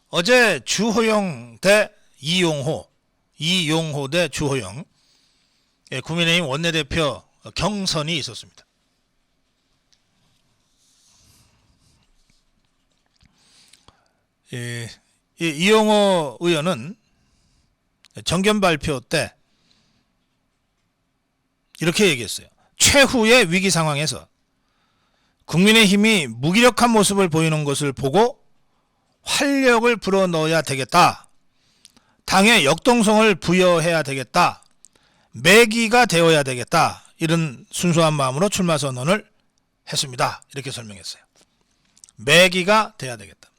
어제 주호영 대 이용호 대 주호영, 국민의힘 원내대표 경선이 있었습니다. 이용호 의원은 정견 발표 때 이렇게 얘기했어요. 최후의 위기 상황에서 국민의힘이 무기력한 모습을 보이는 것을 보고 활력을 불어넣어야 되겠다. 당의 역동성을 부여해야 되겠다. 매기가 되어야 되겠다. 이런 순수한 마음으로 출마 선언을 했습니다. 이렇게 설명했어요. 매기가 돼야 되겠다.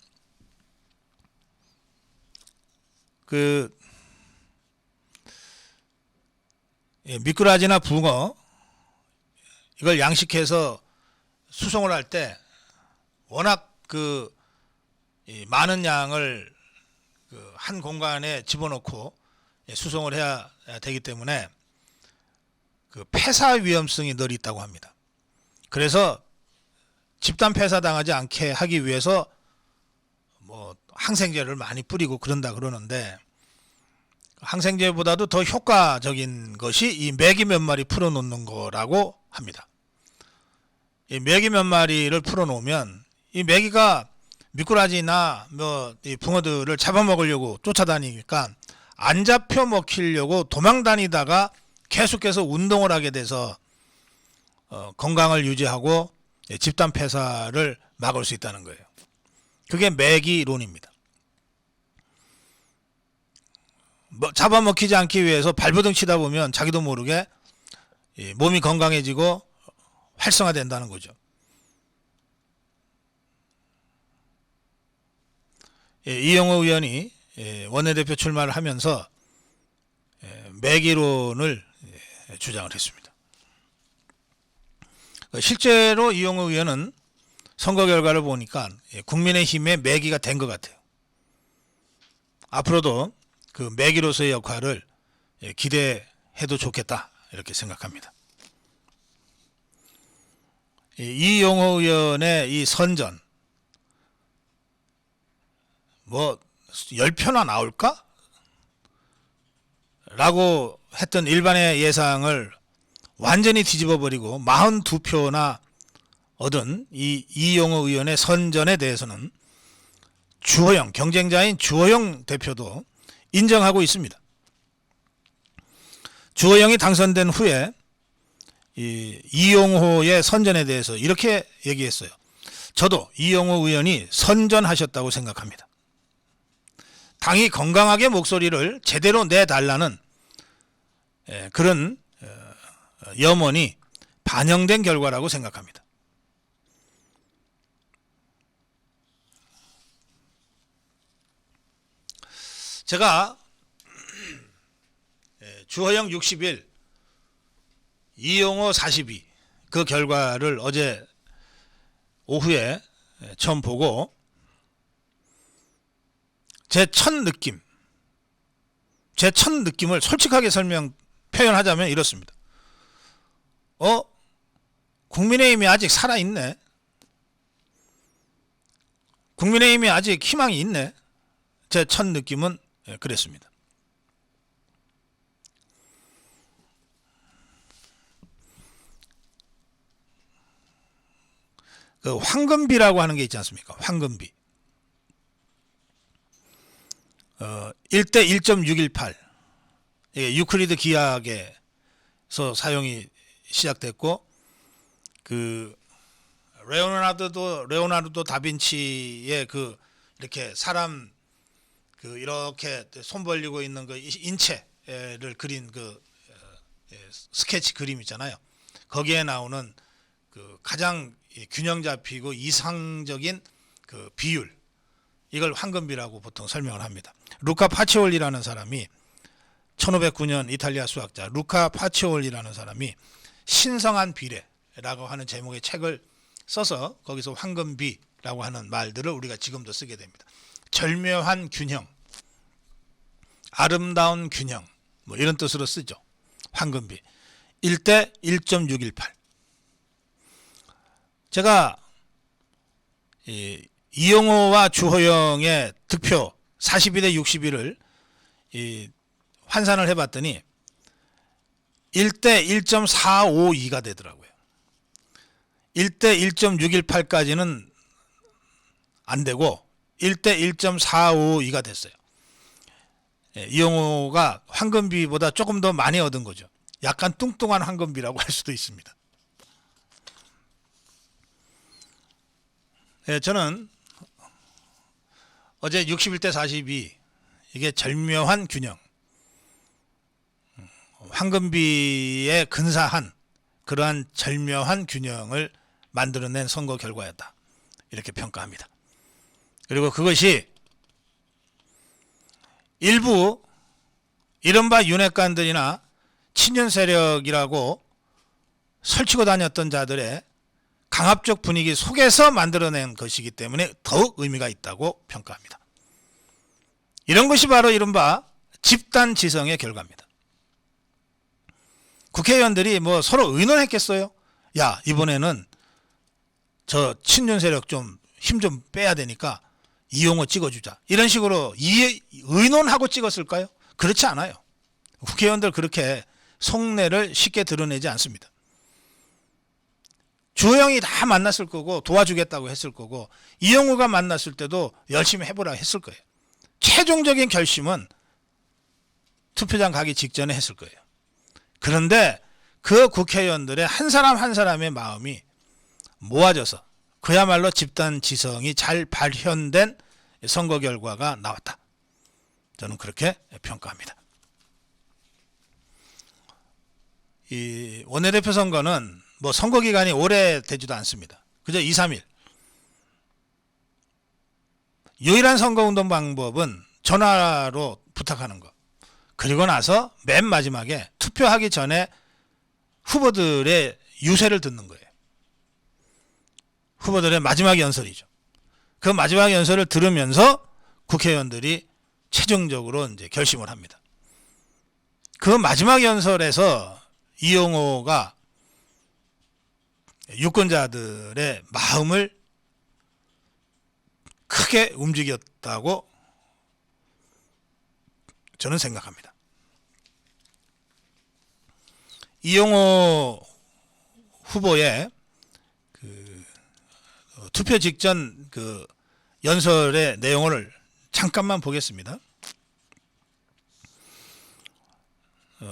미꾸라지나 붕어 이걸 양식해서 수송을 할 때 워낙 많은 양을 한 공간에 집어넣고 수송을 해야 되기 때문에 폐사 위험성이 늘 있다고 합니다. 그래서 집단 폐사 당하지 않게 하기 위해서 항생제를 많이 뿌리고 그런다 그러는데, 항생제보다도 더 효과적인 것이 이 메기 몇 마리 풀어놓는 거라고 합니다. 이 메기 몇 마리를 풀어놓으면 이 메기가 미꾸라지나 이 붕어들을 잡아먹으려고 쫓아다니니까 안 잡혀 먹히려고 도망 다니다가 계속해서 운동을 하게 돼서 건강을 유지하고 집단 폐사를 막을 수 있다는 거예요. 그게 메기론입니다. 잡아먹히지 않기 위해서 발버둥 치다 보면 자기도 모르게 몸이 건강해지고 활성화된다는 거죠. 이용호 의원이 원내대표 출마를 하면서 매기론을 주장을 했습니다. 실제로 이용호 의원은 선거 결과를 보니까 국민의힘의 매기가 된 것 같아요. 앞으로도 그 매기로서의 역할을 기대해도 좋겠다, 이렇게 생각합니다. 이용호 의원의 이 선전 10표나 나올까? 라고 했던 일반의 예상을 완전히 뒤집어버리고 42표나 얻은 이 이용호 의원의 선전에 대해서는 주호영, 경쟁자인 주호영 대표도 인정하고 있습니다. 주호영이 당선된 후에 이용호의 선전에 대해서 이렇게 얘기했어요. 저도 이용호 의원이 선전하셨다고 생각합니다. 당이 건강하게 목소리를 제대로 내달라는 그런 염원이 반영된 결과라고 생각합니다. 제가 주호영 61, 이용호 42 그 결과를 어제 오후에 처음 보고 제 첫 느낌을 솔직하게 표현하자면 이렇습니다. 국민의힘이 아직 살아있네. 국민의힘이 아직 희망이 있네. 제 첫 느낌은 그랬습니다. 황금비라고 하는 게 있지 않습니까? 황금비. 1대 1.618 유클리드 기하학에서 사용이 시작됐고, 레오나르도 다빈치의 이렇게 사람 이렇게 손 벌리고 있는 인체를 그린 스케치 그림 있잖아요. 거기에 나오는 가장 균형 잡히고 이상적인 비율, 이걸 황금비라고 보통 설명을 합니다. 루카 파치올리라는 사람이 1509년 이탈리아 수학자 루카 파치올리라는 사람이 신성한 비례라고 하는 제목의 책을 써서 거기서 황금비라고 하는 말들을 우리가 지금도 쓰게 됩니다. 절묘한 균형, 아름다운 균형, 이런 뜻으로 쓰죠. 황금비 1대 1.618. 제가 이용호와 주호영의 득표 42대 61을 환산을 해봤더니 1대 1.452가 되더라고요. 1대 1.618까지는 안 되고 1대 1.452가 됐어요. 이용호가 황금비보다 조금 더 많이 얻은 거죠. 약간 뚱뚱한 황금비라고 할 수도 있습니다. 저는 어제 61대 42 이게 절묘한 균형, 황금비에 근사한 그러한 절묘한 균형을 만들어낸 선거 결과였다, 이렇게 평가합니다. 그리고 그것이 일부 이른바 윤핵관들이나 친윤 세력이라고 설치고 다녔던 자들의 강압적 분위기 속에서 만들어낸 것이기 때문에 더욱 의미가 있다고 평가합니다. 이런 것이 바로 이른바 집단지성의 결과입니다. 국회의원들이 뭐 서로 의논했겠어요? 야, 이번에는 저 친윤 세력 좀 힘 좀 빼야 되니까 이용호 찍어주자, 이런 식으로 의논하고 찍었을까요? 그렇지 않아요. 국회의원들 그렇게 속내를 쉽게 드러내지 않습니다. 주호영이 다 만났을 거고 도와주겠다고 했을 거고 이용호가 만났을 때도 열심히 해보라 했을 거예요. 최종적인 결심은 투표장 가기 직전에 했을 거예요. 그런데 그 국회의원들의 한 사람 한 사람의 마음이 모아져서 그야말로 집단지성이 잘 발현된 선거 결과가 나왔다, 저는 그렇게 평가합니다. 이 원내대표 선거는 뭐 선거 기간이 오래 되지도 않습니다. 그저 2, 3일. 유일한 선거운동 방법은 전화로 부탁하는 것. 그리고 나서 맨 마지막에 투표하기 전에 후보들의 유세를 듣는 거예요. 후보들의 마지막 연설이죠. 그 마지막 연설을 들으면서 국회의원들이 최종적으로 이제 결심을 합니다. 그 마지막 연설에서 이용호가 유권자들의 마음을 크게 움직였다고 저는 생각합니다. 이용호 후보의 투표 직전 연설의 내용을 잠깐만 보겠습니다.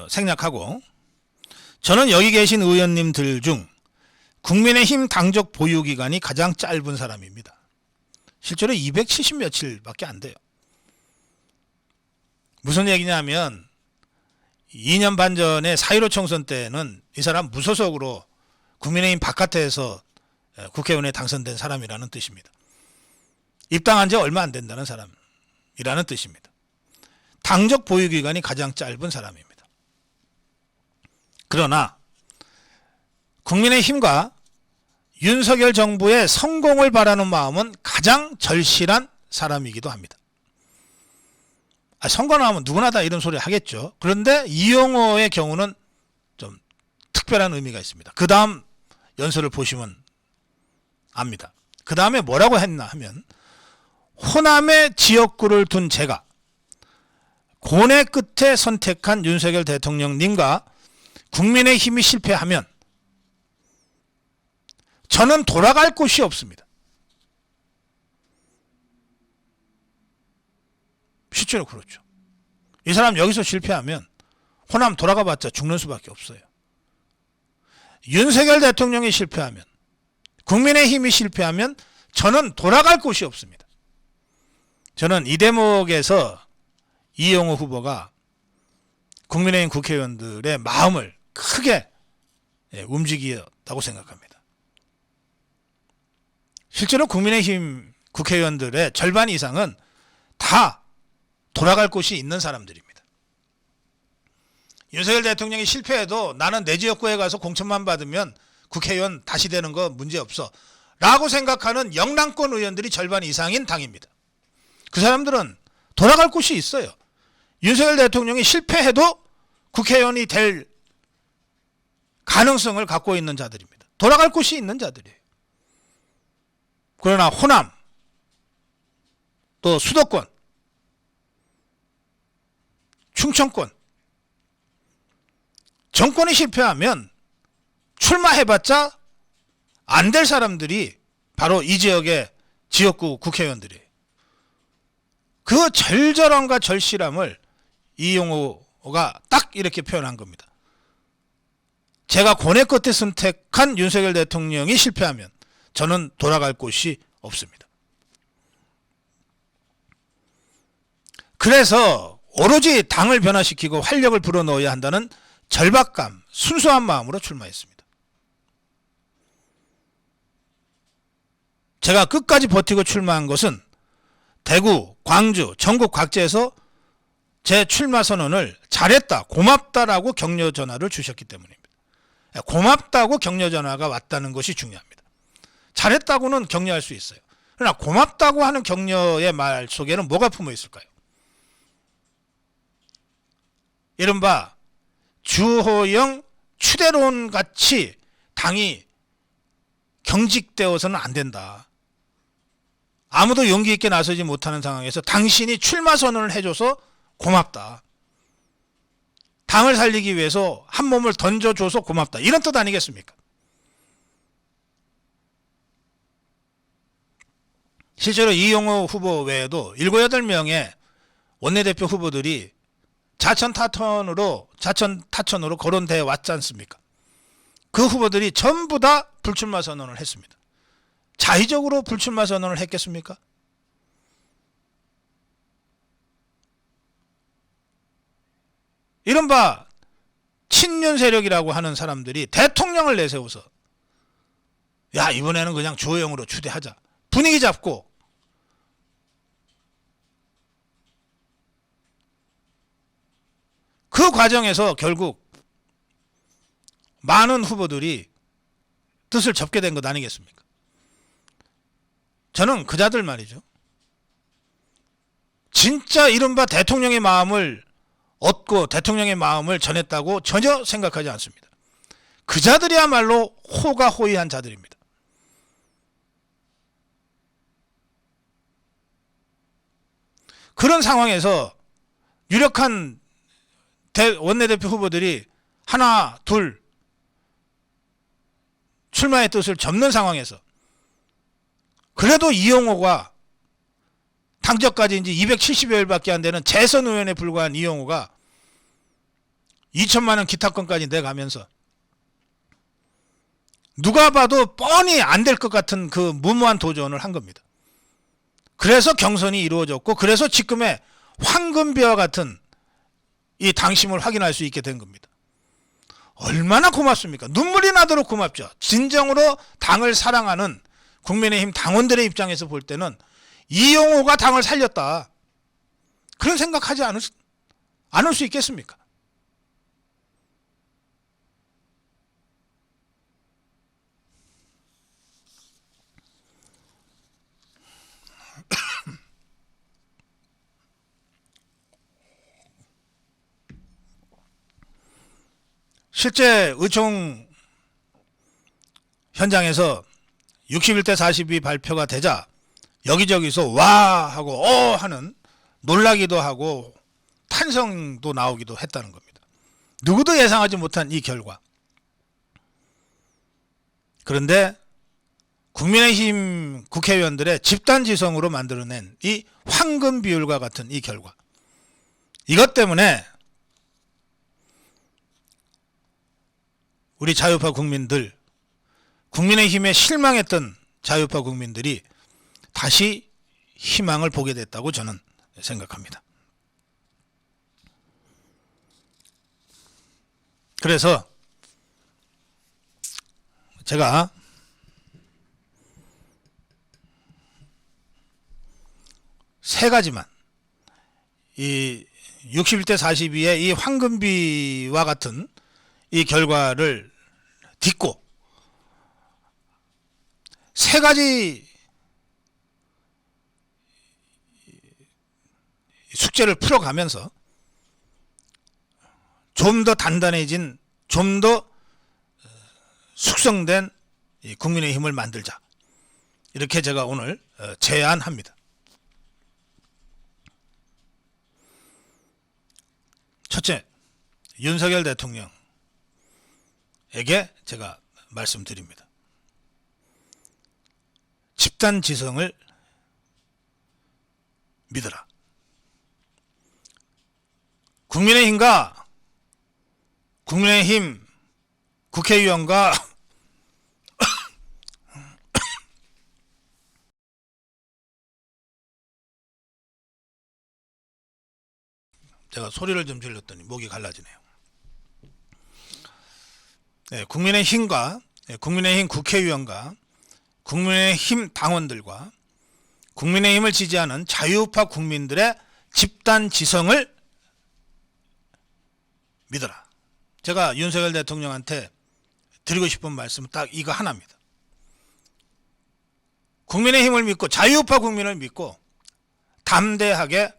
생략하고, 저는 여기 계신 의원님들 중 국민의힘 당적 보유 기간이 가장 짧은 사람입니다. 실제로 270 며칠밖에 안 돼요. 무슨 얘기냐면 2년 반 전에 4.15 총선 때는 이 사람 무소속으로 국민의힘 바깥에서 국회의원에 당선된 사람이라는 뜻입니다. 입당한 지 얼마 안 된다는 사람이라는 뜻입니다. 당적 보유 기간이 가장 짧은 사람입니다. 그러나 국민의힘과 윤석열 정부의 성공을 바라는 마음은 가장 절실한 사람이기도 합니다. 선거 나오면 누구나 다 이런 소리 하겠죠. 그런데 이용호의 경우는 좀 특별한 의미가 있습니다. 그 다음 연설을 보시면 압니다. 그 다음에 뭐라고 했나 하면, 호남의 지역구를 둔 제가 고뇌 끝에 선택한 윤석열 대통령님과 국민의힘이 실패하면 저는 돌아갈 곳이 없습니다. 실제로 그렇죠. 이 사람 여기서 실패하면 호남 돌아가봤자 죽는 수밖에 없어요. 윤석열 대통령이 실패하면, 국민의힘이 실패하면 저는 돌아갈 곳이 없습니다. 저는 이 대목에서 이용호 후보가 국민의힘 국회의원들의 마음을 크게 움직였다고 생각합니다. 실제로 국민의힘 국회의원들의 절반 이상은 다 돌아갈 곳이 있는 사람들입니다. 윤석열 대통령이 실패해도 나는 내 지역구에 가서 공천만 받으면 국회의원 다시 되는 거 문제없어 라고 생각하는 영남권 의원들이 절반 이상인 당입니다. 그 사람들은 돌아갈 곳이 있어요. 윤석열 대통령이 실패해도 국회의원이 될 가능성을 갖고 있는 자들입니다. 돌아갈 곳이 있는 자들이에요. 그러나 호남, 또 수도권, 충청권 정권이 실패하면 출마해봤자 안 될 사람들이 바로 이 지역의 지역구 국회의원들이에요. 그 절절함과 절실함을 이용호가 딱 이렇게 표현한 겁니다. 제가 고뇌 끝에 선택한 윤석열 대통령이 실패하면 저는 돌아갈 곳이 없습니다. 그래서 오로지 당을 변화시키고 활력을 불어넣어야 한다는 절박감, 순수한 마음으로 출마했습니다. 제가 끝까지 버티고 출마한 것은 대구, 광주, 전국 각지에서 제 출마 선언을 잘했다, 고맙다라고 격려 전화를 주셨기 때문입니다. 고맙다고 격려 전화가 왔다는 것이 중요합니다. 잘했다고는 격려할 수 있어요. 그러나 고맙다고 하는 격려의 말 속에는 뭐가 품어 있을까요? 이른바 주호영 추대론 같이 당이 경직되어서는 안 된다. 아무도 용기 있게 나서지 못하는 상황에서 당신이 출마 선언을 해줘서 고맙다. 당을 살리기 위해서 한 몸을 던져줘서 고맙다. 이런 뜻 아니겠습니까? 실제로 이용호 후보 외에도 7, 8명의 원내대표 후보들이 자천 타천으로 거론돼 왔지 않습니까? 그 후보들이 전부 다 불출마 선언을 했습니다. 자의적으로 불출마 선언을 했겠습니까? 이른바 친윤 세력이라고 하는 사람들이 대통령을 내세워서 야, 이번에는 그냥 주호영으로 추대하자. 분위기 잡고 그 과정에서 결국 많은 후보들이 뜻을 접게 된 것 아니겠습니까? 저는 그자들 말이죠. 진짜 이른바 대통령의 마음을 얻고 대통령의 마음을 전했다고 전혀 생각하지 않습니다. 그자들이야말로 호가호위한 자들입니다. 그런 상황에서 유력한 원내대표 후보들이 하나, 둘 출마의 뜻을 접는 상황에서 그래도 이용호가 당적까지 이제 270여일밖에 안 되는 재선 의원에 불과한 이용호가 2천만 원 기타권까지 내가면서 누가 봐도 뻔히 안 될 것 같은 그 무모한 도전을 한 겁니다. 그래서 경선이 이루어졌고 그래서 지금의 황금비와 같은 이 당심을 확인할 수 있게 된 겁니다. 얼마나 고맙습니까? 눈물이 나도록 고맙죠. 진정으로 당을 사랑하는 국민의힘 당원들의 입장에서 볼 때는 이용호가 당을 살렸다. 그런 생각하지 않을 수 있겠습니까? 실제 의총 현장에서 61대 42 발표가 되자 여기저기서 와 하고 하는 놀라기도 하고 탄성도 나오기도 했다는 겁니다. 누구도 예상하지 못한 이 결과. 그런데 국민의힘 국회의원들의 집단지성으로 만들어낸 이 황금 비율과 같은 이 결과. 이것 때문에 우리 자유파 국민들, 국민의힘에 실망했던 자유파 국민들이 다시 희망을 보게 됐다고 저는 생각합니다. 그래서 제가 세 가지만 이 61대 42의 이 황금비와 같은 이 결과를 딛고 세 가지 숙제를 풀어가면서 좀 더 단단해진, 좀 더 숙성된 국민의힘을 만들자. 이렇게 제가 오늘 제안합니다. 첫째, 윤석열 대통령에게 제가 말씀드립니다. 집단 지성을 믿어라. 국민의힘과 국민의힘 국회의원과 제가 소리를 좀 질렀더니 목이 갈라지네요. 네, 국민의힘 국회의원과 국민의힘 당원들과 국민의힘을 지지하는 자유우파 국민들의 집단 지성을 믿어라. 제가 윤석열 대통령한테 드리고 싶은 말씀은 딱 이거 하나입니다. 국민의힘을 믿고 자유우파 국민을 믿고 담대하게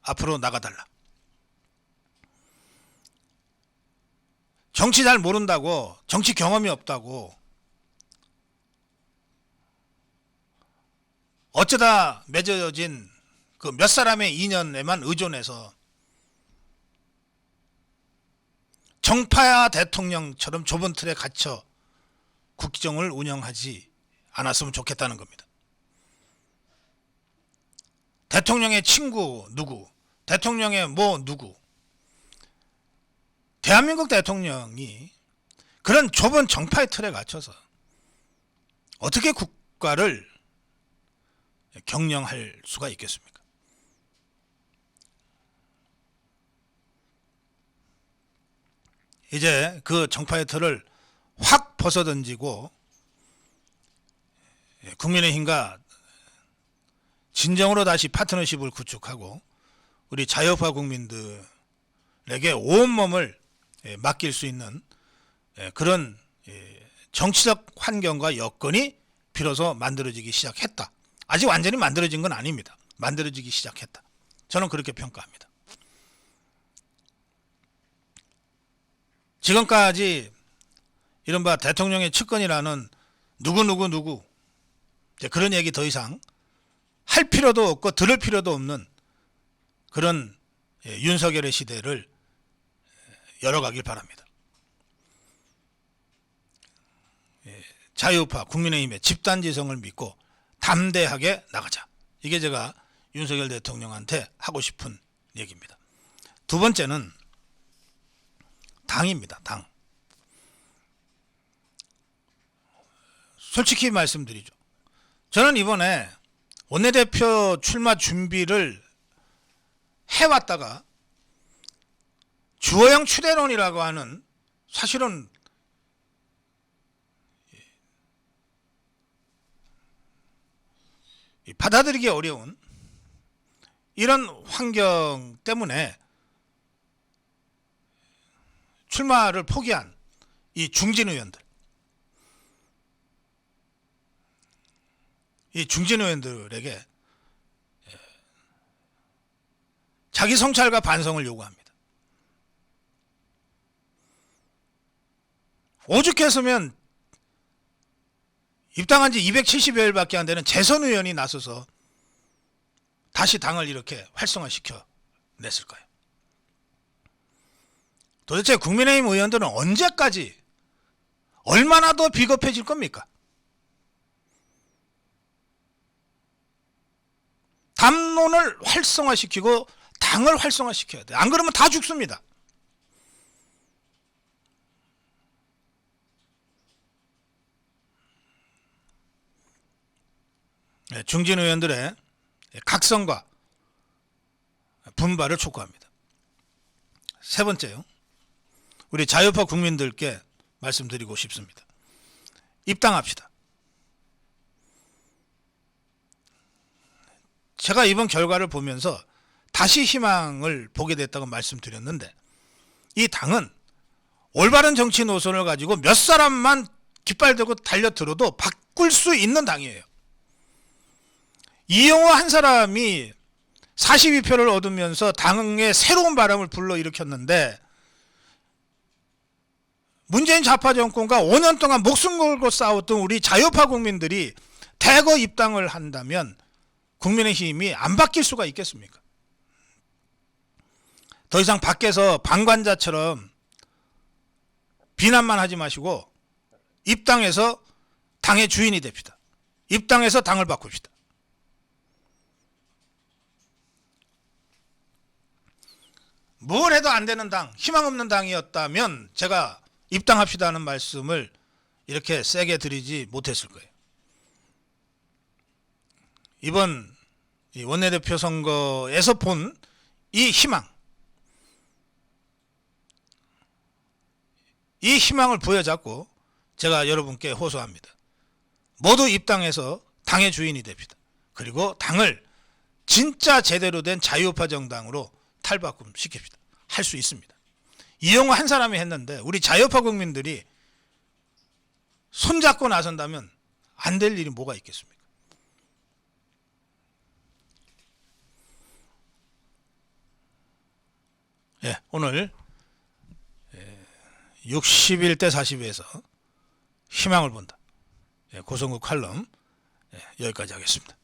앞으로 나가달라. 정치 잘 모른다고, 정치 경험이 없다고, 어쩌다 맺어진 그 몇 사람의 인연에만 의존해서 정파야 대통령처럼 좁은 틀에 갇혀 국정을 운영하지 않았으면 좋겠다는 겁니다. 대통령의 친구 누구, 대통령의 뭐 누구, 대한민국 대통령이 그런 좁은 정파의 틀에 갇혀서 어떻게 국가를 경영할 수가 있겠습니까? 이제 그 정파의 틀을 확 벗어던지고 국민의힘과 진정으로 다시 파트너십을 구축하고 우리 자유우파 국민들에게 온몸을 맡길 수 있는 그런 정치적 환경과 여건이 비로소 만들어지기 시작했다. 아직 완전히 만들어진 건 아닙니다. 만들어지기 시작했다. 저는 그렇게 평가합니다. 지금까지 이른바 대통령의 측근이라는 누구 그런 얘기 더 이상 할 필요도 없고 들을 필요도 없는 그런 윤석열의 시대를 열어가길 바랍니다. 자유우파 국민의힘의 집단지성을 믿고 담대하게 나가자. 이게 제가 윤석열 대통령한테 하고 싶은 얘기입니다. 두 번째는 당입니다. 당. 솔직히 말씀드리죠. 저는 이번에 원내대표 출마 준비를 해왔다가 주호영 추대론이라고 하는 사실은 받아들이기 어려운 이런 환경 때문에 출마를 포기한 이 중진 의원들, 이 중진 의원들에게 자기 성찰과 반성을 요구합니다. 오죽했으면 입당한 지 270여일밖에 안 되는 재선 의원이 나서서 다시 당을 이렇게 활성화시켜 냈을까요? 도대체 국민의힘 의원들은 언제까지 얼마나 더 비겁해질 겁니까? 담론을 활성화시키고 당을 활성화시켜야 돼. 안 그러면 다 죽습니다. 중진 의원들의 각성과 분발을 촉구합니다. 세 번째요. 우리 자유파 국민들께 말씀드리고 싶습니다. 입당합시다. 제가 이번 결과를 보면서 다시 희망을 보게 됐다고 말씀드렸는데 이 당은 올바른 정치 노선을 가지고 몇 사람만 깃발 들고 달려들어도 바꿀 수 있는 당이에요. 이영호 한 사람이 42표를 얻으면서 당의 새로운 바람을 불러일으켰는데 문재인 좌파 정권과 5년 동안 목숨 걸고 싸웠던 우리 자유파 국민들이 대거 입당을 한다면 국민의힘이 안 바뀔 수가 있겠습니까? 더 이상 밖에서 방관자처럼 비난만 하지 마시고 입당해서 당의 주인이 됩시다. 입당해서 당을 바꿉시다. 뭘 해도 안 되는 당, 희망 없는 당이었다면 제가 입당합시다 하는 말씀을 이렇게 세게 드리지 못했을 거예요. 이번 원내대표 선거에서 본 이 희망, 이 희망을 부여잡고 제가 여러분께 호소합니다. 모두 입당해서 당의 주인이 됩시다. 그리고 당을 진짜 제대로 된 자유우파 정당으로 탈바꿈 시킵시다. 할 수 있습니다. 이영호 한 사람이 했는데 우리 자유우파 국민들이 손잡고 나선다면 안 될 일이 뭐가 있겠습니까? 예, 오늘 61대 42에서 희망을 본다. 고성국 칼럼 여기까지 하겠습니다.